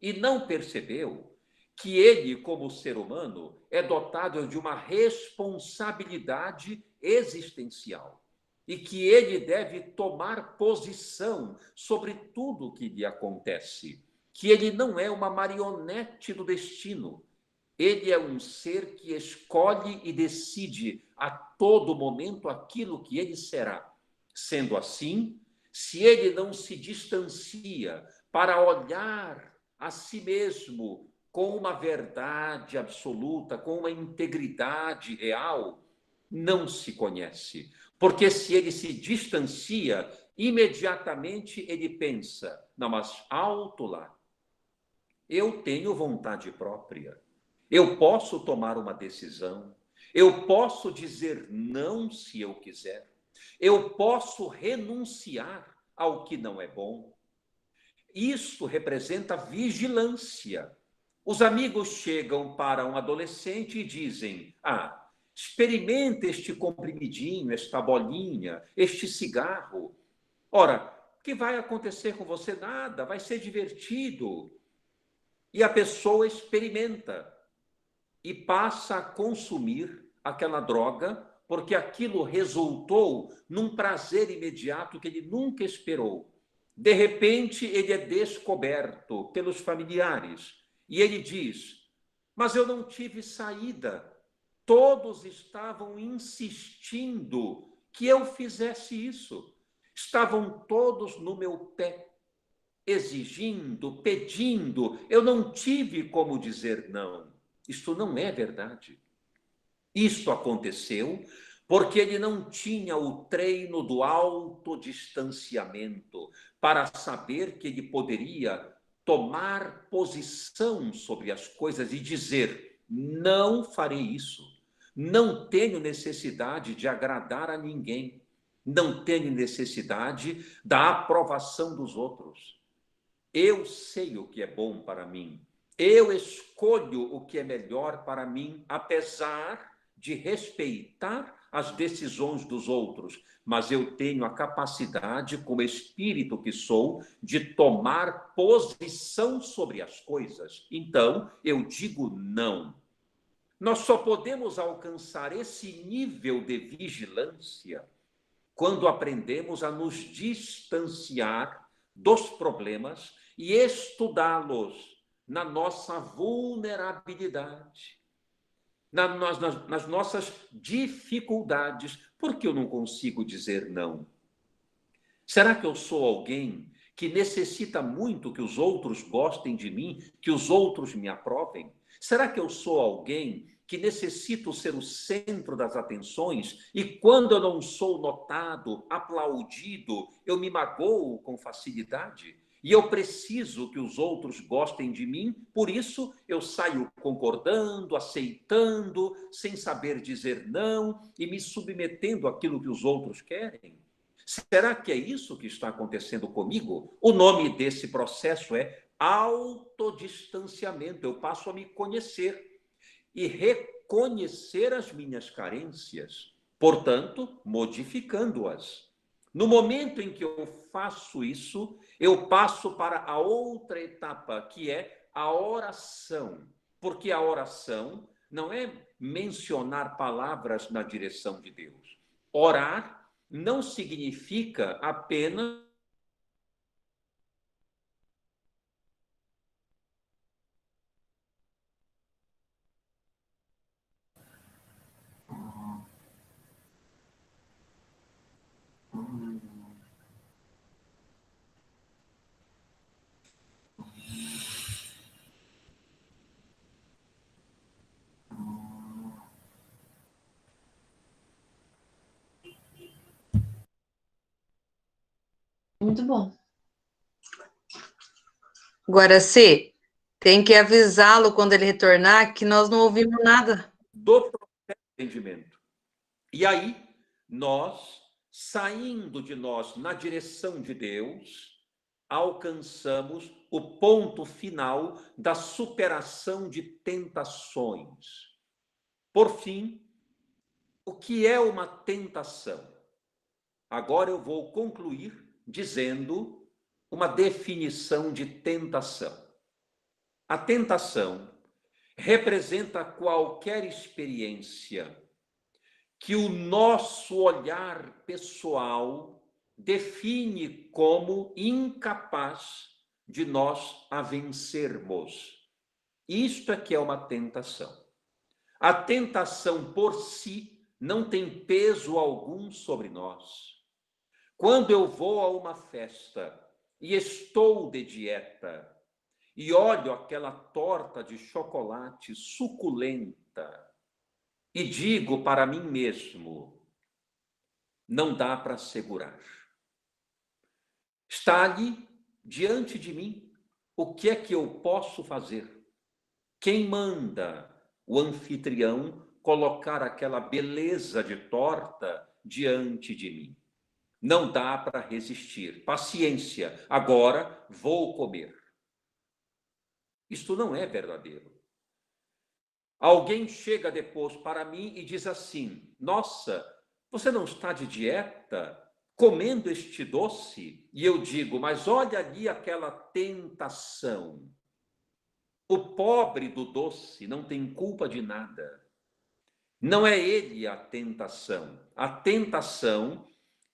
e não percebeu que ele, como ser humano, é dotado de uma responsabilidade existencial e que ele deve tomar posição sobre tudo o que lhe acontece, que ele não é uma marionete do destino. Ele é um ser que escolhe e decide a todo momento aquilo que ele será. Sendo assim, se ele não se distancia para olhar a si mesmo com uma verdade absoluta, com uma integridade real, não se conhece. Porque se ele se distancia, imediatamente ele pensa, não, mas alto lá, eu tenho vontade própria, eu posso tomar uma decisão, eu posso dizer não se eu quiser, eu posso renunciar ao que não é bom. Isso representa vigilância. Os amigos chegam para um adolescente e dizem: ah, experimenta este comprimidinho, esta bolinha, este cigarro. Ora, o que vai acontecer com você? Nada, vai ser divertido. E a pessoa experimenta e passa a consumir aquela droga, porque aquilo resultou num prazer imediato que ele nunca esperou. De repente, ele é descoberto pelos familiares e ele diz: mas eu não tive saída. Todos estavam insistindo que eu fizesse isso. Estavam todos no meu pé, exigindo, pedindo. Eu não tive como dizer não. Isto não é verdade. Isto aconteceu porque ele não tinha o treino do autodistanciamento para saber que ele poderia tomar posição sobre as coisas e dizer: não farei isso, não tenho necessidade de agradar a ninguém, não tenho necessidade da aprovação dos outros. Eu sei o que é bom para mim. Eu escolho o que é melhor para mim, apesar de respeitar as decisões dos outros. Mas eu tenho a capacidade, como espírito que sou, de tomar posição sobre as coisas. Então, eu digo não. Nós só podemos alcançar esse nível de vigilância quando aprendemos a nos distanciar dos problemas e estudá-los na nossa vulnerabilidade, nas nossas dificuldades. Por que eu não consigo dizer não? Será que eu sou alguém que necessita muito que os outros gostem de mim, que os outros me aprovem? Será que eu sou alguém que necessito ser o centro das atenções e quando eu não sou notado, aplaudido, eu me magoo com facilidade? E eu preciso que os outros gostem de mim, por isso eu saio concordando, aceitando, sem saber dizer não e me submetendo àquilo que os outros querem. Será que é isso que está acontecendo comigo? O nome desse processo é autodistanciamento. Eu passo a me conhecer e reconhecer as minhas carências, portanto, modificando-as. No momento em que eu faço isso, eu passo para a outra etapa, que é a oração. Porque a oração não é mencionar palavras na direção de Deus. Orar não significa apenas Muito bom. Guaraci, tem que avisá-lo quando ele retornar que nós não ouvimos nada. do entendimento. E aí, nós, saindo de nós na direção de Deus, alcançamos o ponto final da superação de tentações. Por fim, o que é uma tentação? agora eu vou concluir dizendo uma definição de tentação. A tentação representa qualquer experiência que o nosso olhar pessoal define como incapaz de nós a vencermos. Isto é que é uma tentação. A tentação por si não tem peso algum sobre nós. Quando eu vou a uma festa e estou de dieta e olho aquela torta de chocolate suculenta e digo para mim mesmo, não dá para segurar. Está ali diante de mim, o que é que eu posso fazer? Quem manda o anfitrião colocar aquela beleza de torta diante de mim? Não dá para resistir. Paciência, agora vou comer. Isto não é verdadeiro. Alguém chega depois para mim e diz assim, nossa, você não está de dieta comendo este doce? E eu digo, mas olha ali aquela tentação. O pobre do doce não tem culpa de nada. Não é ele a tentação. A tentação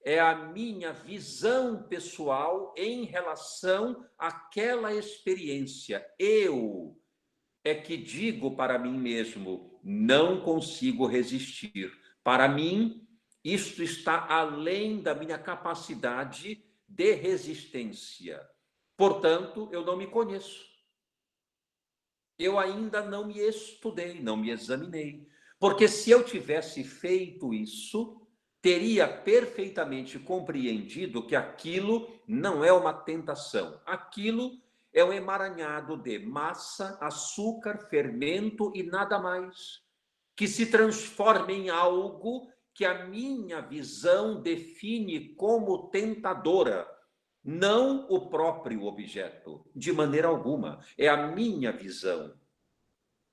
é a minha visão pessoal em relação àquela experiência. Eu é que digo para mim mesmo, não consigo resistir. Para mim, isto está além da minha capacidade de resistência. Portanto, eu não me conheço. Eu ainda não me estudei, não me examinei. Porque se eu tivesse feito isso, teria perfeitamente compreendido que aquilo não é uma tentação. Aquilo é um emaranhado de massa, açúcar, fermento e nada mais, que se transforma em algo que a minha visão define como tentadora, não o próprio objeto, de maneira alguma, é a minha visão.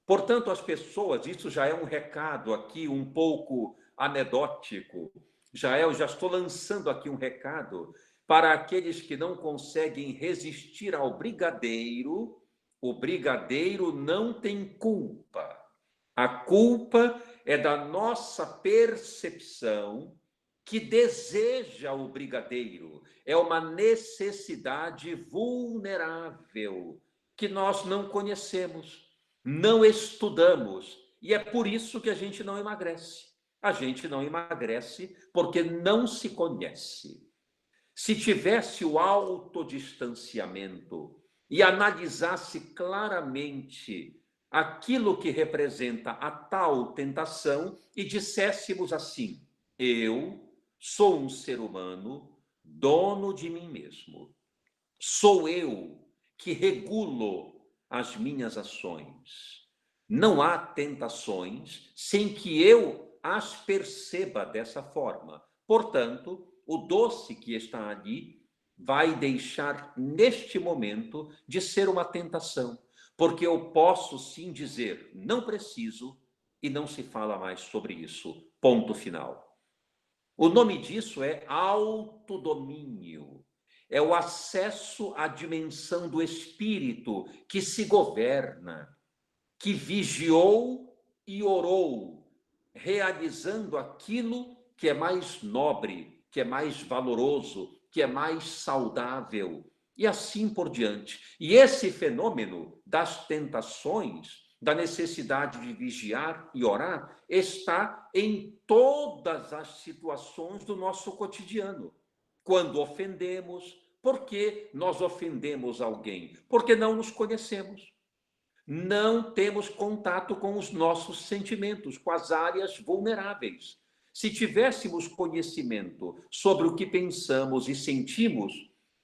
Portanto, as pessoas, isso já é um recado aqui um pouco anedótico, eu já estou lançando aqui um recado para aqueles que não conseguem resistir ao brigadeiro. O brigadeiro não tem culpa. A culpa é da nossa percepção que deseja o brigadeiro. É uma necessidade vulnerável que nós não conhecemos, não estudamos. E é por isso que a gente não emagrece. A gente não emagrece porque não se conhece. Se tivesse o autodistanciamento e analisasse claramente aquilo que representa a tal tentação e disséssemos assim, eu sou um ser humano, dono de mim mesmo. Sou eu que regulo as minhas ações. Não há tentações sem que eu as perceba dessa forma. Portanto, o doce que está ali vai deixar, neste momento, de ser uma tentação. Porque eu posso sim dizer, não preciso, e não se fala mais sobre isso. Ponto final. O nome disso é autodomínio. É o acesso à dimensão do espírito que se governa, que vigiou e orou, realizando aquilo que é mais nobre, que é mais valoroso, que é mais saudável, e assim por diante. E esse fenômeno das tentações, da necessidade de vigiar e orar, está em todas as situações do nosso cotidiano. Quando ofendemos, por que nós ofendemos alguém? Porque não nos conhecemos. Não temos contato com os nossos sentimentos, com as áreas vulneráveis. Se tivéssemos conhecimento sobre o que pensamos e sentimos,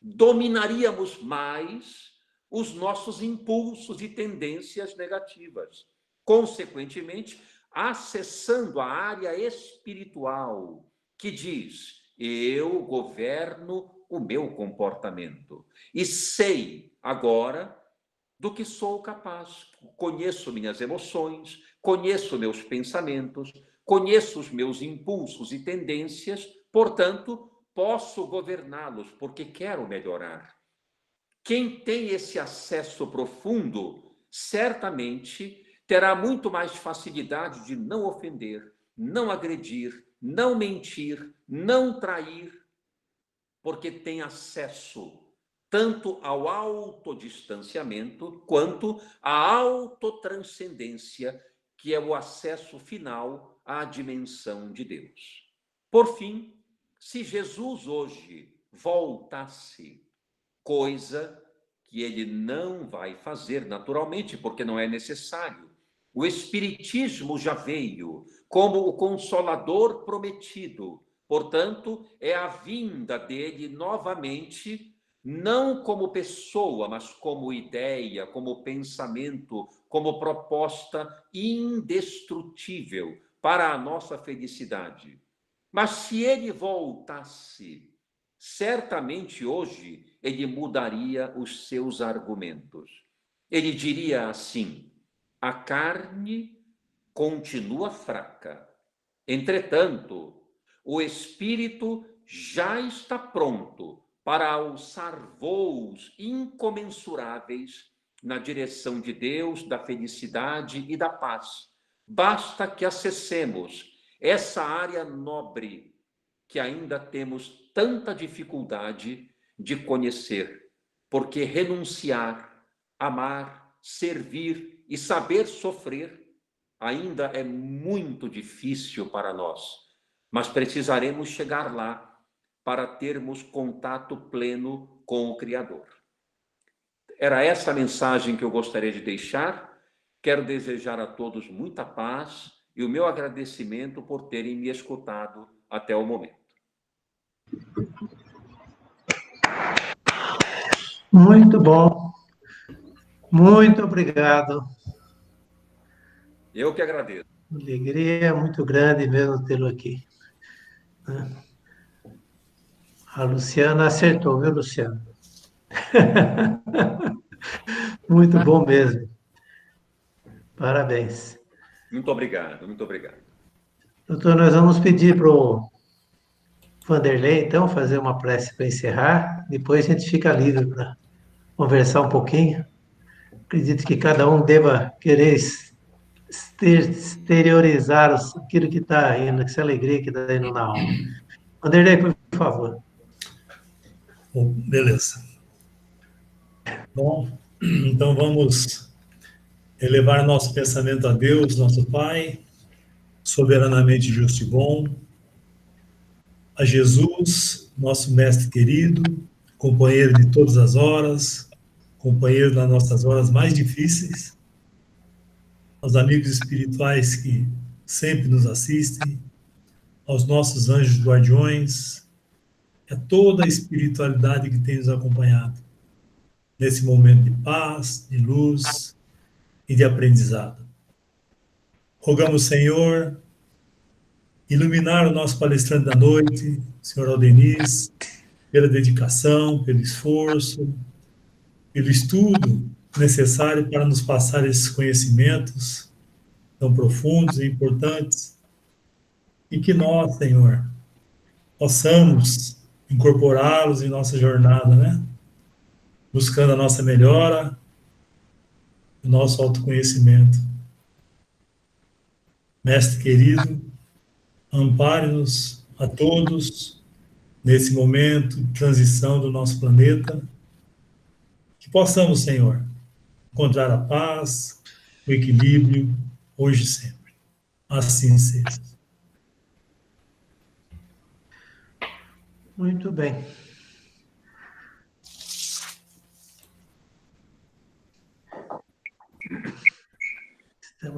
dominaríamos mais os nossos impulsos e tendências negativas. Consequentemente, acessando a área espiritual, que diz, eu governo o meu comportamento e sei agora do que sou capaz. Conheço minhas emoções, conheço meus pensamentos, conheço os meus impulsos e tendências, portanto, posso governá-los, porque quero melhorar. Quem tem esse acesso profundo, certamente terá muito mais facilidade de não ofender, não agredir, não mentir, não trair, porque tem acesso tanto ao autodistanciamento quanto à autotranscendência, que é o acesso final à dimensão de Deus. Por fim, se Jesus hoje voltasse, coisa que ele não vai fazer naturalmente, porque não é necessário. O Espiritismo já veio como o Consolador prometido. Portanto, é a vinda dele novamente, não como pessoa, mas como ideia, como pensamento, como proposta indestrutível para a nossa felicidade. Mas se ele voltasse, certamente hoje ele mudaria os seus argumentos. Ele diria assim: a carne continua fraca. Entretanto, o espírito já está pronto para alçar voos incomensuráveis na direção de Deus, da felicidade e da paz. Basta que acessemos essa área nobre que ainda temos tanta dificuldade de conhecer, porque renunciar, amar, servir e saber sofrer ainda é muito difícil para nós, mas precisaremos chegar lá para termos contato pleno com o Criador. Era essa a mensagem que eu gostaria de deixar. Quero desejar a todos muita paz e o meu agradecimento por terem me escutado até o momento. Muito bom. Muito obrigado. Eu que agradeço. Alegria muito grande mesmo tê-lo aqui. A Luciana acertou, viu, Luciana? Muito bom mesmo. Parabéns. Muito obrigado, muito obrigado. Doutor, nós vamos pedir para o Vanderlei, então, fazer uma prece para encerrar. Depois a gente fica livre para conversar um pouquinho. Acredito que cada um deva querer exteriorizar aquilo que está indo, essa alegria que está indo na alma. Vanderlei, por favor. Bom, beleza. Bom, então vamos elevar nosso pensamento a Deus, nosso Pai, soberanamente justo e bom, a Jesus, nosso mestre querido, companheiro de todas as horas, companheiro nas nossas horas mais difíceis, aos amigos espirituais que sempre nos assistem, aos nossos anjos guardiões, a toda a espiritualidade que tem nos acompanhado nesse momento de paz, de luz e de aprendizado. Rogamos, Senhor, iluminar o nosso palestrante da noite, Senhor Aldenis, pela dedicação, pelo esforço, pelo estudo necessário para nos passar esses conhecimentos tão profundos e importantes, e que nós, Senhor, possamos incorporá-los em nossa jornada, né? Buscando a nossa melhora, o nosso autoconhecimento. Mestre querido, ampare-nos a todos nesse momento de transição do nosso planeta, que possamos, Senhor, encontrar a paz, o equilíbrio, hoje e sempre. Assim seja. Muito bem.